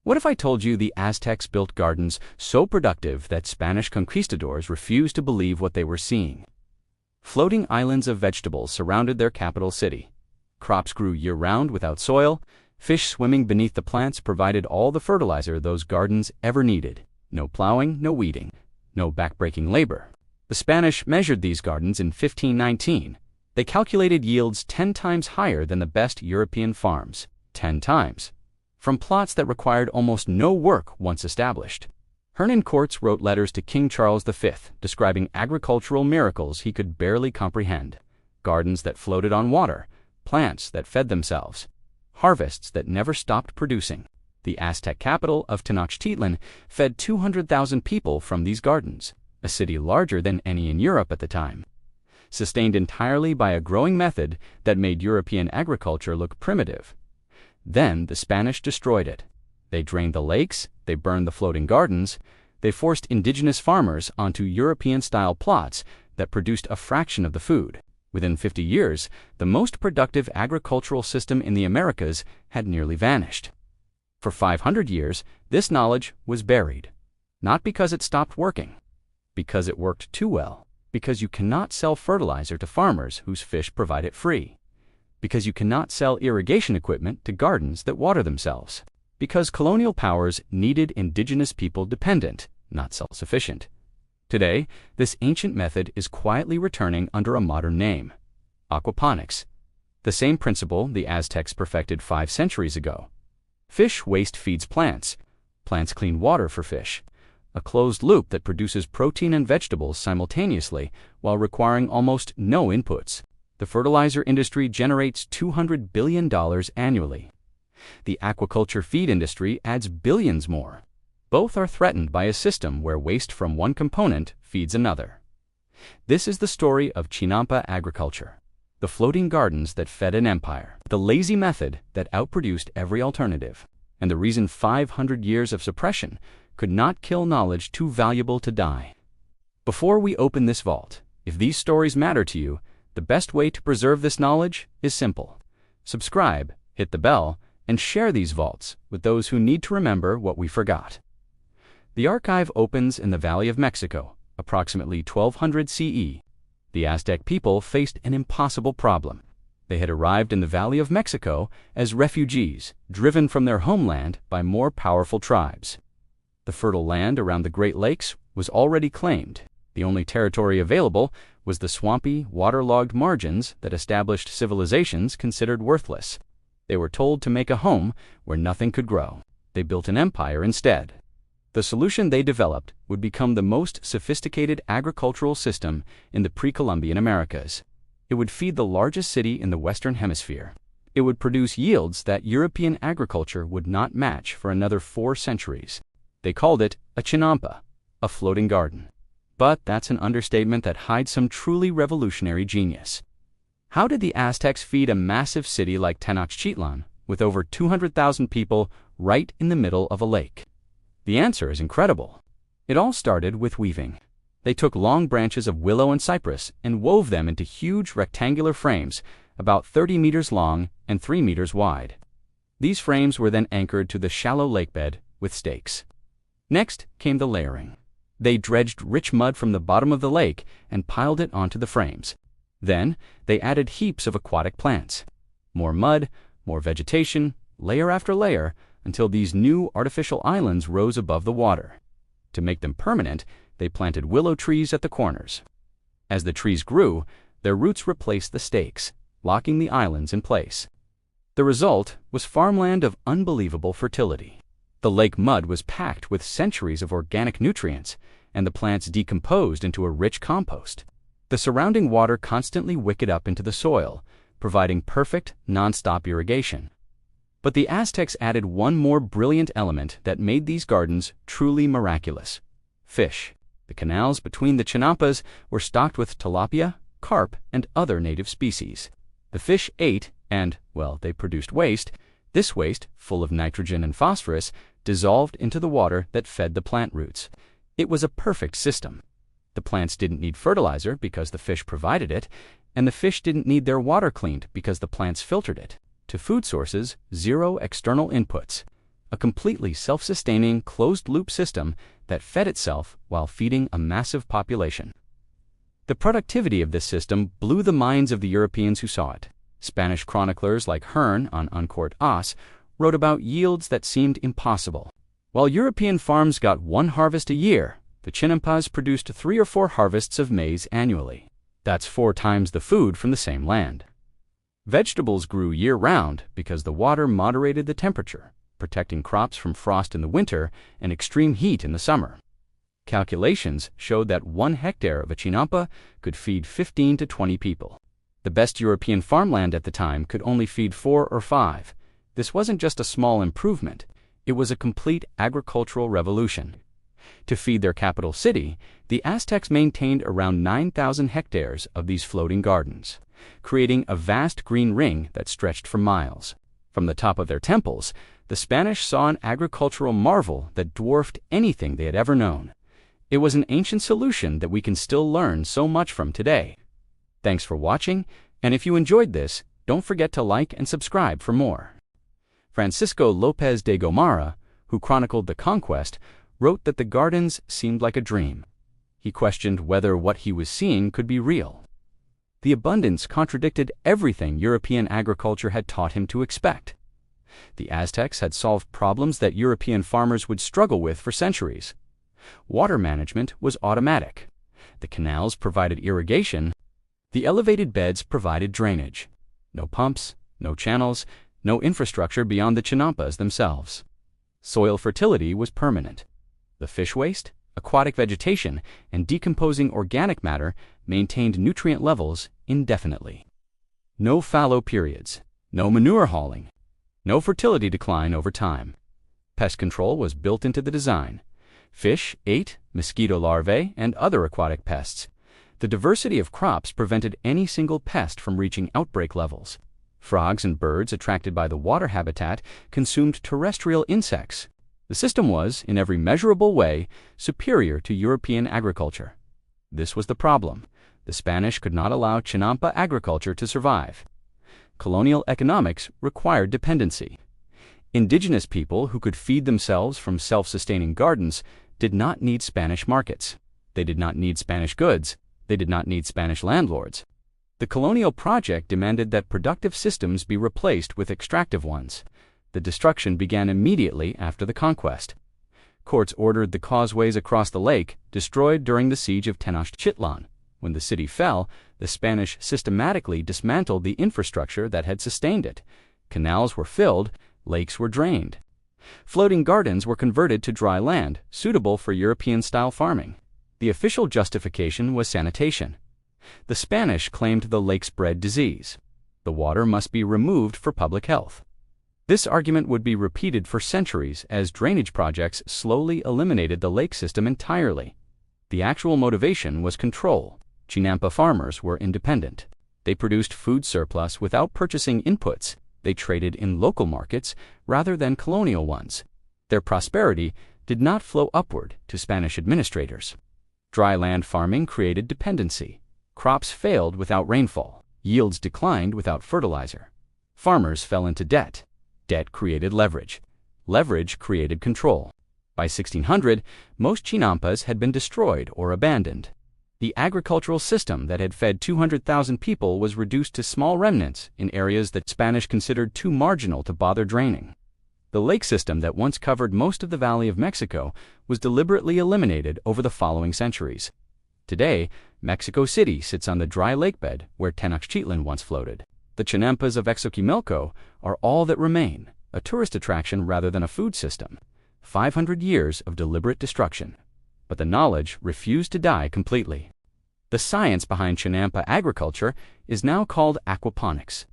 What if I told you the Aztecs built gardens so productive that Spanish conquistadors refused to believe what they were seeing? Floating islands of vegetables surrounded their capital city. Crops grew year-round without soil. Fish swimming beneath the plants provided all the fertilizer those gardens ever needed. No plowing, no weeding, no backbreaking labor. The Spanish measured these gardens in 1519. They calculated yields 10 times higher than the best European farms. 10 times. From plots that required almost no work once established. Hernan Cortes wrote letters to King Charles V describing agricultural miracles he could barely comprehend. Gardens that floated on water, plants that fed themselves, harvests that never stopped producing. The Aztec capital of Tenochtitlan fed 200,000 people from these gardens, a city larger than any in Europe at the time. Sustained entirely by a growing method that made European agriculture look primitive. Then the Spanish destroyed it. They drained the lakes, they burned the floating gardens, they forced indigenous farmers onto European-style plots that produced a fraction of the food. Within 50 years, the most productive agricultural system in the Americas had nearly vanished. For 500 years, this knowledge was buried. Not because it stopped working, because it worked too well, because you cannot sell fertilizer to farmers whose fish provide it free. Because you cannot sell irrigation equipment to gardens that water themselves. Because colonial powers needed indigenous people dependent, not self-sufficient. Today, this ancient method is quietly returning under a modern name: aquaponics. The same principle the Aztecs perfected 5 centuries ago. Fish waste feeds plants. Plants clean water for fish. A closed loop that produces protein and vegetables simultaneously while requiring almost no inputs. The fertilizer industry generates $200 billion annually. The aquaculture feed industry adds billions more. Both are threatened by a system where waste from one component feeds another. This is the story of chinampa agriculture, the floating gardens that fed an empire, the lazy method that outproduced every alternative, and the reason 500 years of suppression could not kill knowledge too valuable to die. Before we open this vault, if these stories matter to you, the best way to preserve this knowledge is simple. Subscribe, hit the bell, and share these vaults with those who need to remember what we forgot. The archive opens in the Valley of Mexico, approximately 1200 CE. The Aztec people faced an impossible problem. They had arrived in the Valley of Mexico as refugees, driven from their homeland by more powerful tribes. The fertile land around the Great Lakes was already claimed. The only territory available was the swampy, waterlogged margins that established civilizations considered worthless. They were told to make a home where nothing could grow. They built an empire instead. The solution they developed would become the most sophisticated agricultural system in the pre-Columbian Americas. It would feed the largest city in the Western Hemisphere. It would produce yields that European agriculture would not match for another 4 centuries. They called it a chinampa, a floating garden. But that's an understatement that hides some truly revolutionary genius. How did the Aztecs feed a massive city like Tenochtitlan with over 200,000 people right in the middle of a lake? The answer is incredible. It all started with weaving. They took long branches of willow and cypress and wove them into huge rectangular frames about 30 meters long and 3 meters wide. These frames were then anchored to the shallow lakebed with stakes. Next came the layering. They dredged rich mud from the bottom of the lake and piled it onto the frames. Then, they added heaps of aquatic plants. More mud, more vegetation, layer after layer, until these new artificial islands rose above the water. To make them permanent, they planted willow trees at the corners. As the trees grew, their roots replaced the stakes, locking the islands in place. The result was farmland of unbelievable fertility. The lake mud was packed with centuries of organic nutrients, and the plants decomposed into a rich compost. The surrounding water constantly wicketed up into the soil, providing perfect, non-stop irrigation. But the Aztecs added one more brilliant element that made these gardens truly miraculous: fish. The canals between the chinampas were stocked with tilapia, carp, and other native species. The fish ate and, well, they produced waste. This waste, full of nitrogen and phosphorus, dissolved into the water that fed the plant roots. It was a perfect system. The plants didn't need fertilizer because the fish provided it, and the fish didn't need their water cleaned because the plants filtered it. To food sources, 0 external inputs. a completely self-sustaining, closed-loop system that fed itself while feeding a massive population. The productivity of this system blew the minds of the Europeans who saw it. Spanish chroniclers like Hearn on Uncourt As wrote about yields that seemed impossible. While European farms got one harvest a year, the chinampas produced 3 or 4 harvests of maize annually. That's 4 times the food from the same land. Vegetables grew year-round because the water moderated the temperature, protecting crops from frost in the winter and extreme heat in the summer. Calculations showed that 1 hectare of a chinampa could feed 15 to 20 people. The best European farmland at the time could only feed 4 or 5. This wasn't just a small improvement, it was a complete agricultural revolution. To feed their capital city, the Aztecs maintained around 9,000 hectares of these floating gardens, creating a vast green ring that stretched for miles. From the top of their temples, the Spanish saw an agricultural marvel that dwarfed anything they had ever known. It was an ancient solution that we can still learn so much from today. Thanks for watching, and if you enjoyed this, don't forget to like and subscribe for more. Francisco López de Gomara, who chronicled the conquest, wrote that the gardens seemed like a dream. He questioned whether what he was seeing could be real. The abundance contradicted everything European agriculture had taught him to expect. The Aztecs had solved problems that European farmers would struggle with for centuries. Water management was automatic. The canals provided irrigation. The elevated beds provided drainage. No pumps, no channels, no infrastructure beyond the chinampas themselves. Soil fertility was permanent. The fish waste, aquatic vegetation, and decomposing organic matter maintained nutrient levels indefinitely. No fallow periods, no manure hauling, no fertility decline over time. Pest control was built into the design. Fish ate mosquito larvae and other aquatic pests. The diversity of crops prevented any single pest from reaching outbreak levels. Frogs and birds attracted by the water habitat consumed terrestrial insects. The system was, in every measurable way, superior to European agriculture. This was the problem. The Spanish could not allow chinampa agriculture to survive. Colonial economics required dependency. Indigenous people who could feed themselves from self-sustaining gardens did not need Spanish markets. They did not need Spanish goods. They did not need Spanish landlords. The colonial project demanded that productive systems be replaced with extractive ones. The destruction began immediately after the conquest. Courts ordered the causeways across the lake destroyed during the siege of Tenochtitlan. When the city fell, the Spanish systematically dismantled the infrastructure that had sustained it. Canals were filled, lakes were drained. Floating gardens were converted to dry land, suitable for European-style farming. The official justification was sanitation. The Spanish claimed the lakes bred disease. The water must be removed for public health. This argument would be repeated for centuries as drainage projects slowly eliminated the lake system entirely. The actual motivation was control. Chinampa farmers were independent. They produced food surplus without purchasing inputs. They traded in local markets rather than colonial ones. Their prosperity did not flow upward to Spanish administrators. Dry land farming created dependency. Crops failed without rainfall. Yields declined without fertilizer. Farmers fell into debt. Debt created leverage. Leverage created control. By 1600, most chinampas had been destroyed or abandoned. The agricultural system that had fed 200,000 people was reduced to small remnants in areas that Spanish considered too marginal to bother draining. The lake system that once covered most of the Valley of Mexico was deliberately eliminated over the following centuries. Today, Mexico City sits on the dry lake bed where Tenochtitlan once floated. The chinampas of Xochimilco are all that remain, a tourist attraction rather than a food system. 500 years of deliberate destruction. But the knowledge refused to die completely. The science behind chinampa agriculture is now called aquaponics.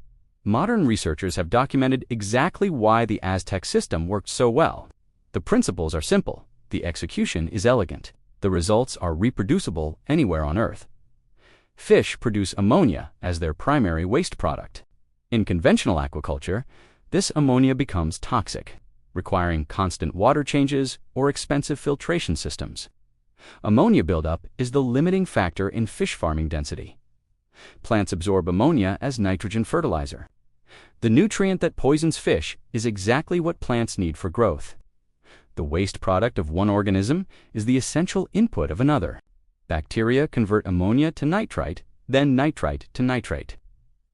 Modern researchers have documented exactly why the Aztec system worked so well. The principles are simple. The execution is elegant. The results are reproducible anywhere on Earth. Fish produce ammonia as their primary waste product. In conventional aquaculture, this ammonia becomes toxic, requiring constant water changes or expensive filtration systems. Ammonia buildup is the limiting factor in fish farming density. Plants absorb ammonia as nitrogen fertilizer. The nutrient that poisons fish is exactly what plants need for growth. The waste product of one organism is the essential input of another. Bacteria convert ammonia to nitrite, then nitrite to nitrate.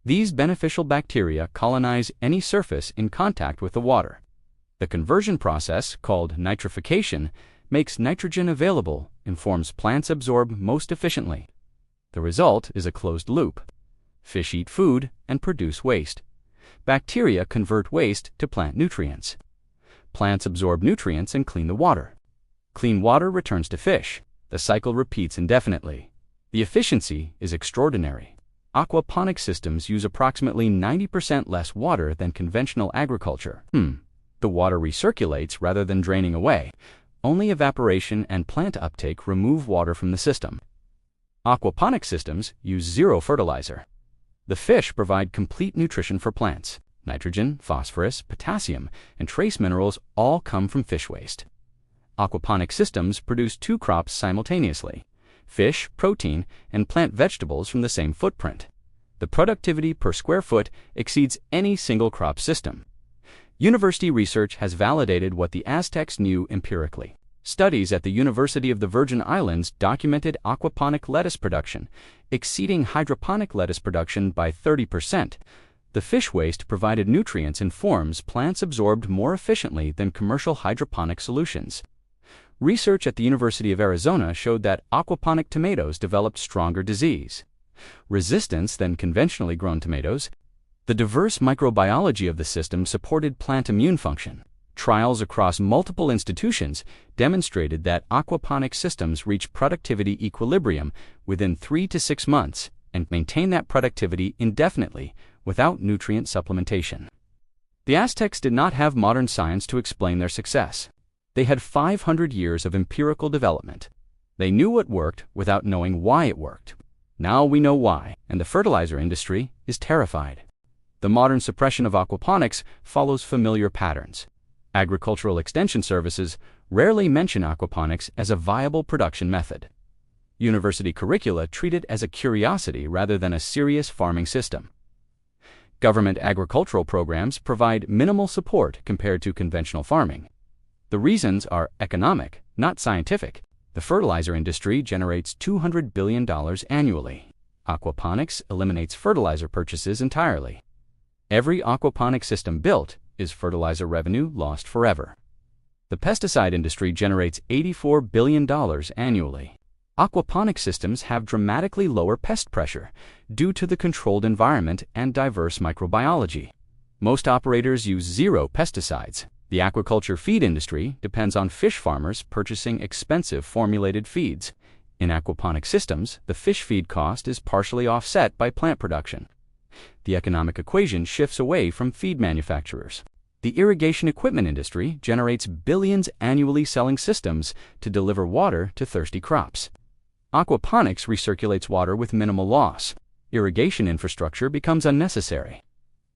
These beneficial bacteria colonize any surface in contact with the water. The conversion process, called nitrification, makes nitrogen available in forms plants absorb most efficiently. The result is a closed loop. Fish eat food and produce waste. Bacteria convert waste to plant nutrients. Plants absorb nutrients and clean the water. Clean water returns to fish. The cycle repeats indefinitely. The efficiency is extraordinary. Aquaponic systems use approximately 90% less water than conventional agriculture. The water recirculates rather than draining away. Only evaporation and plant uptake remove water from the system. Aquaponic systems use zero fertilizer. The fish provide complete nutrition for plants. Nitrogen, phosphorus, potassium, and trace minerals all come from fish waste. Aquaponic systems produce two crops simultaneously: fish, protein, and plant vegetables from the same footprint. The productivity per square foot exceeds any single crop system. University research has validated what the Aztecs knew empirically. Studies at the University of the Virgin Islands documented aquaponic lettuce production exceeding hydroponic lettuce production by 30%. The fish waste provided nutrients in forms plants absorbed more efficiently than commercial hydroponic solutions. Research at the University of Arizona showed that aquaponic tomatoes developed stronger disease resistance than conventionally grown tomatoes. The diverse microbiology of the system supported plant immune function. Trials across multiple institutions demonstrated that aquaponic systems reach productivity equilibrium within 3 to 6 months and maintain that productivity indefinitely without nutrient supplementation. The Aztecs did not have modern science to explain their success. They had 500 years of empirical development. They knew what worked without knowing why it worked. Now we know why, and the fertilizer industry is terrified. The modern suppression of aquaponics follows familiar patterns. Agricultural extension services rarely mention aquaponics as a viable production method. University curricula treat it as a curiosity rather than a serious farming system. Government agricultural programs provide minimal support compared to conventional farming. The reasons are economic, not scientific. The fertilizer industry generates $200 billion annually. Aquaponics eliminates fertilizer purchases entirely. Every aquaponic system built is fertilizer revenue lost forever. The pesticide industry generates $84 billion annually. Aquaponic systems have dramatically lower pest pressure due to the controlled environment and diverse microbiology. Most operators use zero pesticides. The aquaculture feed industry depends on fish farmers purchasing expensive formulated feeds. In aquaponic systems, the fish feed cost is partially offset by plant production. The economic equation shifts away from feed manufacturers. The irrigation equipment industry generates billions annually selling systems to deliver water to thirsty crops. Aquaponics recirculates water with minimal loss. Irrigation infrastructure becomes unnecessary.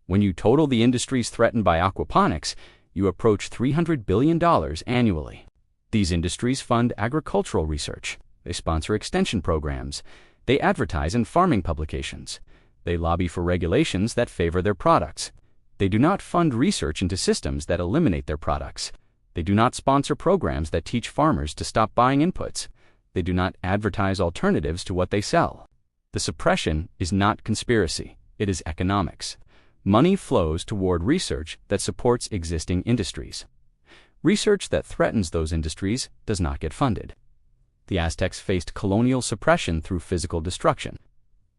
When you total the industries threatened by aquaponics, you approach $300 billion annually. These industries fund agricultural research. They sponsor extension programs. They advertise in farming publications. They lobby for regulations that favor their products. They do not fund research into systems that eliminate their products. They do not sponsor programs that teach farmers to stop buying inputs. They do not advertise alternatives to what they sell. The suppression is not conspiracy. It is economics. Money flows toward research that supports existing industries. Research that threatens those industries does not get funded. The Aztecs faced colonial suppression through physical destruction.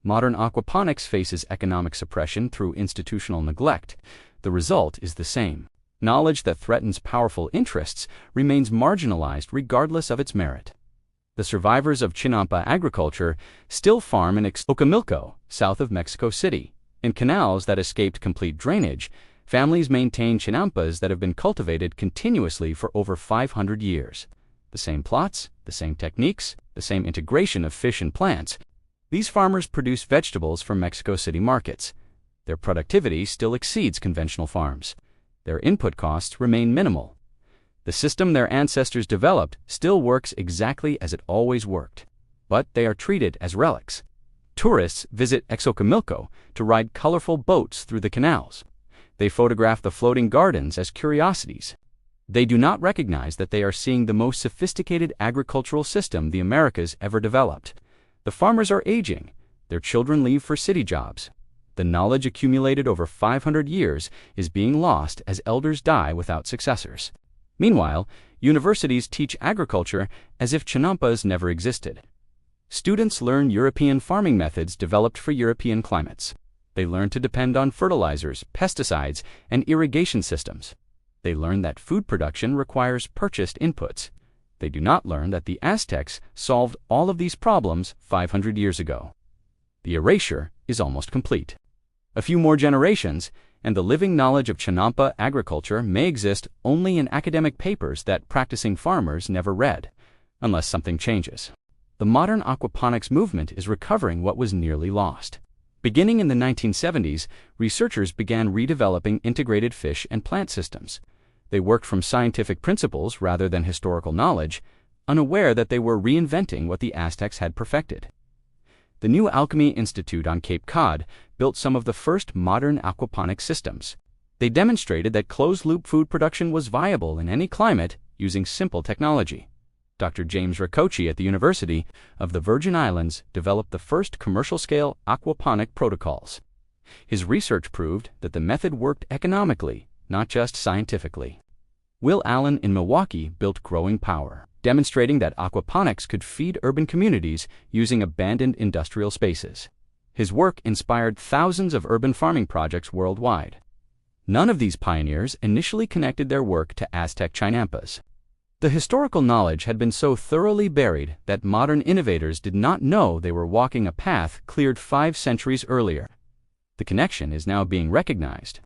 Modern aquaponics faces economic suppression through institutional neglect. The result is the same. Knowledge that threatens powerful interests remains marginalized regardless of its merit. The survivors of chinampa agriculture still farm in Xochimilco, south of Mexico City. In canals that escaped complete drainage, families maintain chinampas that have been cultivated continuously for over 500 years. The same plots, the same techniques, the same integration of fish and plants. These farmers produce vegetables for Mexico City markets. Their productivity still exceeds conventional farms. Their input costs remain minimal. The system their ancestors developed still works exactly as it always worked, but they are treated as relics. Tourists visit Xochimilco to ride colorful boats through the canals. They photograph the floating gardens as curiosities. They do not recognize that they are seeing the most sophisticated agricultural system the Americas ever developed. The farmers are aging. Their children leave for city jobs. The knowledge accumulated over 500 years is being lost as elders die without successors. Meanwhile, universities teach agriculture as if chinampas never existed. Students learn European farming methods developed for European climates. They learn to depend on fertilizers, pesticides, and irrigation systems. They learn that food production requires purchased inputs. They do not learn that the Aztecs solved all of these problems 500 years ago. The erasure is almost complete. A few more generations, and the living knowledge of chinampa agriculture may exist only in academic papers that practicing farmers never read, unless something changes. The modern aquaponics movement is recovering what was nearly lost. Beginning in the 1970s, researchers began redeveloping integrated fish and plant systems. They worked from scientific principles rather than historical knowledge, unaware that they were reinventing what the Aztecs had perfected. The New Alchemy Institute on Cape Cod built some of the first modern aquaponics systems. They demonstrated that closed-loop food production was viable in any climate using simple technology. Dr. James Rakoczy at the University of the Virgin Islands developed the first commercial-scale aquaponic protocols. His research proved that the method worked economically, not just scientifically. Will Allen in Milwaukee built Growing Power, demonstrating that aquaponics could feed urban communities using abandoned industrial spaces. His work inspired thousands of urban farming projects worldwide. None of these pioneers initially connected their work to Aztec chinampas. The historical knowledge had been so thoroughly buried that modern innovators did not know they were walking a path cleared 5 centuries earlier. The connection is now being recognized.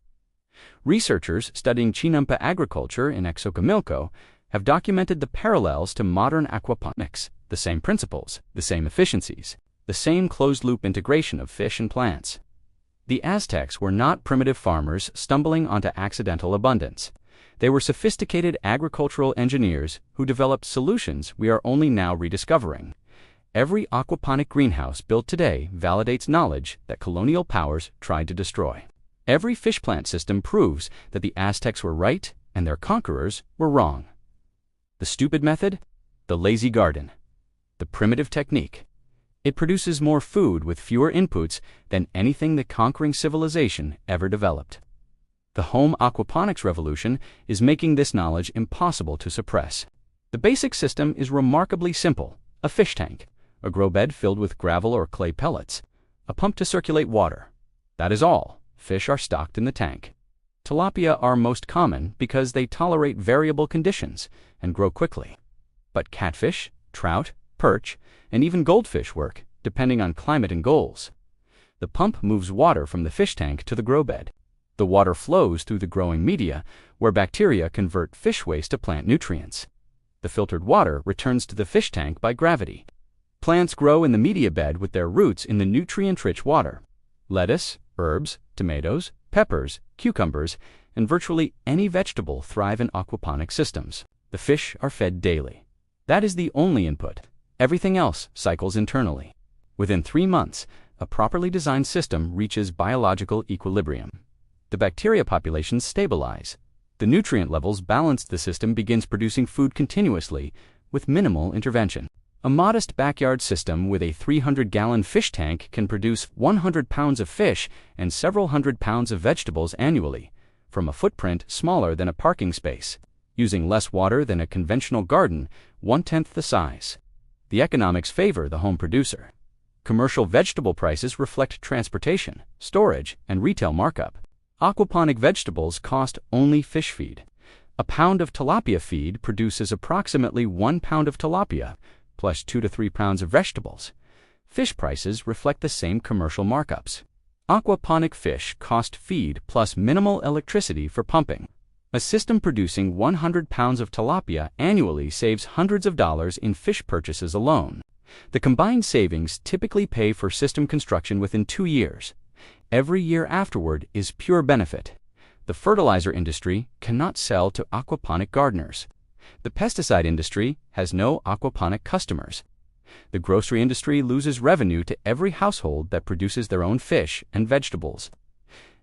Researchers studying chinampa agriculture in Xochimilco have documented the parallels to modern aquaponics, the same principles, the same efficiencies, the same closed-loop integration of fish and plants. The Aztecs were not primitive farmers stumbling onto accidental abundance. They were sophisticated agricultural engineers who developed solutions we are only now rediscovering. Every aquaponic greenhouse built today validates knowledge that colonial powers tried to destroy. Every fish plant system proves that the Aztecs were right and their conquerors were wrong. The stupid method? The lazy garden. The primitive technique. It produces more food with fewer inputs than anything the conquering civilization ever developed. The home aquaponics revolution is making this knowledge impossible to suppress. The basic system is remarkably simple: a fish tank, a grow bed filled with gravel or clay pellets, a pump to circulate water. That is all. Fish are stocked in the tank. Tilapia are most common because they tolerate variable conditions and grow quickly. But catfish, trout, perch, and even goldfish work, depending on climate and goals. The pump moves water from the fish tank to the grow bed. The water flows through the growing media, where bacteria convert fish waste to plant nutrients. The filtered water returns to the fish tank by gravity. Plants grow in the media bed with their roots in the nutrient-rich water. Lettuce, herbs, tomatoes, peppers, cucumbers, and virtually any vegetable thrive in aquaponic systems. The fish are fed daily. That is the only input. Everything else cycles internally. Within 3 months, a properly designed system reaches biological equilibrium. The bacteria populations stabilize. The nutrient levels balance. The system begins producing food continuously with minimal intervention. A modest backyard system with a 300-gallon fish tank can produce 100 pounds of fish and several hundred pounds of vegetables annually, from a footprint smaller than a parking space, using less water than a conventional garden, 1/10 the size. The economics favor the home producer. Commercial vegetable prices reflect transportation, storage, and retail markup. Aquaponic vegetables cost only fish feed. A pound of tilapia feed produces approximately 1 pound of tilapia, plus 2 to 3 pounds of vegetables. Fish prices reflect the same commercial markups. Aquaponic fish cost feed plus minimal electricity for pumping. A system producing 100 pounds of tilapia annually saves hundreds of dollars in fish purchases alone. The combined savings typically pay for system construction within 2 years. Every year afterward is pure benefit. The fertilizer industry cannot sell to aquaponic gardeners. The pesticide industry has no aquaponic customers. The grocery industry loses revenue to every household that produces their own fish and vegetables.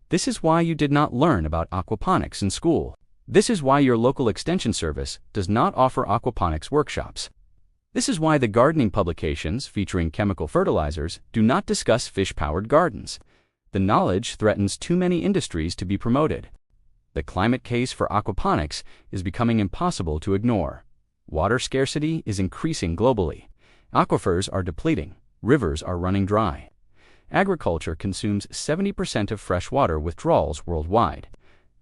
This is why you did not learn about aquaponics in school. This is why your local extension service does not offer aquaponics workshops. This is why the gardening publications featuring chemical fertilizers do not discuss fish-powered gardens. The knowledge threatens too many industries to be promoted. The climate case for aquaponics is becoming impossible to ignore. Water scarcity is increasing globally. Aquifers are depleting. Rivers are running dry. Agriculture consumes 70% of freshwater withdrawals worldwide.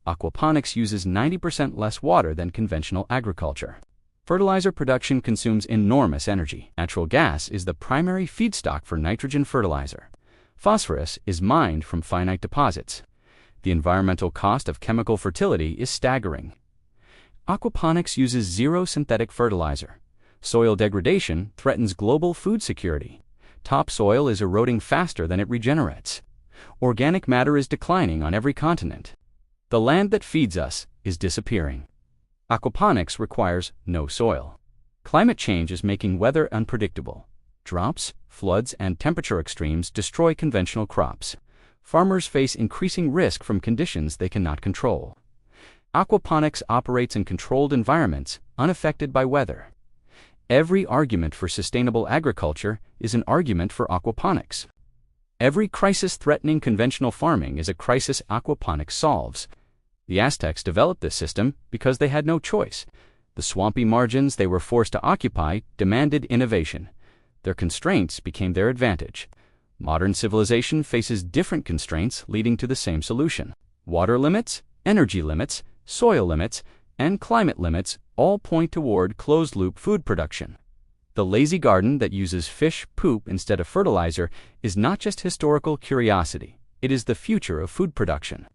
Aquaponics uses 90% less water than conventional agriculture. Fertilizer production consumes enormous energy. Natural gas is the primary feedstock for nitrogen fertilizer. Phosphorus is mined from finite deposits. The environmental cost of chemical fertility is staggering. Aquaponics uses zero synthetic fertilizer. Soil degradation threatens global food security. Topsoil is eroding faster than it regenerates. Organic matter is declining on every continent. The land that feeds us is disappearing. Aquaponics requires no soil. Climate change is making weather unpredictable. Droughts, floods, and temperature extremes destroy conventional crops. Farmers face increasing risk from conditions they cannot control. Aquaponics operates in controlled environments, unaffected by weather. Every argument for sustainable agriculture is an argument for aquaponics. Every crisis threatening conventional farming is a crisis aquaponics solves. The Aztecs developed this system because they had no choice. The swampy margins they were forced to occupy demanded innovation. Their constraints became their advantage. Modern civilization faces different constraints leading to the same solution. Water limits, energy limits, soil limits, and climate limits all point toward closed-loop food production. The lazy garden that uses fish poop instead of fertilizer is not just historical curiosity, it is the future of food production.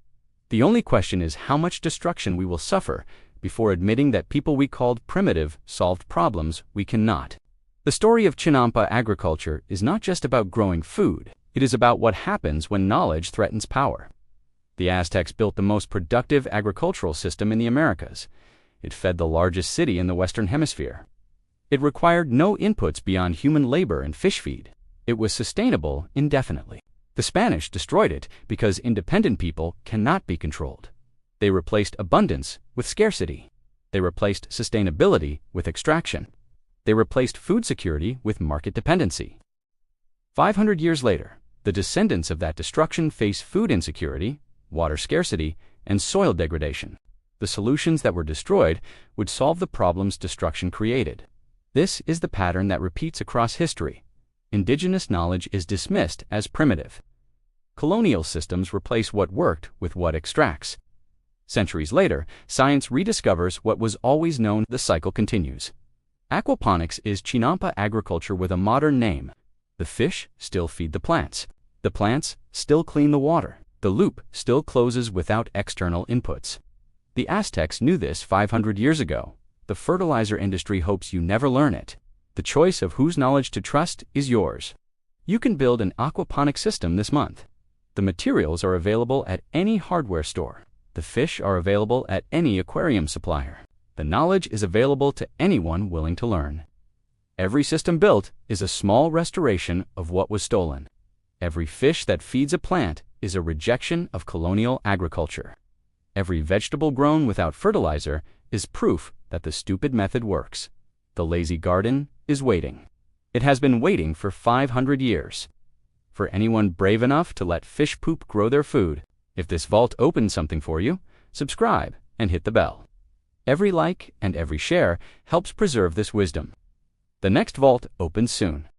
The only question is how much destruction we will suffer before admitting that people we called primitive solved problems we cannot. The story of chinampa agriculture is not just about growing food, it is about what happens when knowledge threatens power. The Aztecs built the most productive agricultural system in the Americas. It fed the largest city in the Western Hemisphere. It required no inputs beyond human labor and fish feed. It was sustainable indefinitely. The Spanish destroyed it because independent people cannot be controlled. They replaced abundance with scarcity. They replaced sustainability with extraction. They replaced food security with market dependency. 500 years later, the descendants of that destruction face food insecurity, water scarcity, and soil degradation. The solutions that were destroyed would solve the problems destruction created. This is the pattern that repeats across history. Indigenous knowledge is dismissed as primitive. Colonial systems replace what worked with what extracts. Centuries later, science rediscovers what was always known. The cycle continues. Aquaponics is chinampa agriculture with a modern name. The fish still feed the plants. The plants still clean the water. The loop still closes without external inputs. The Aztecs knew this 500 years ago. The fertilizer industry hopes you never learn it. The choice of whose knowledge to trust is yours. You can build an aquaponic system this month. The materials are available at any hardware store. The fish are available at any aquarium supplier. The knowledge is available to anyone willing to learn. Every system built is a small restoration of what was stolen. Every fish that feeds a plant is a rejection of colonial agriculture. Every vegetable grown without fertilizer is proof that the stupid method works. The lazy garden is waiting. It has been waiting for 500 years. For anyone brave enough to let fish poop grow their food, if this vault opened something for you, subscribe and hit the bell. Every like and every share helps preserve this wisdom. The next vault opens soon.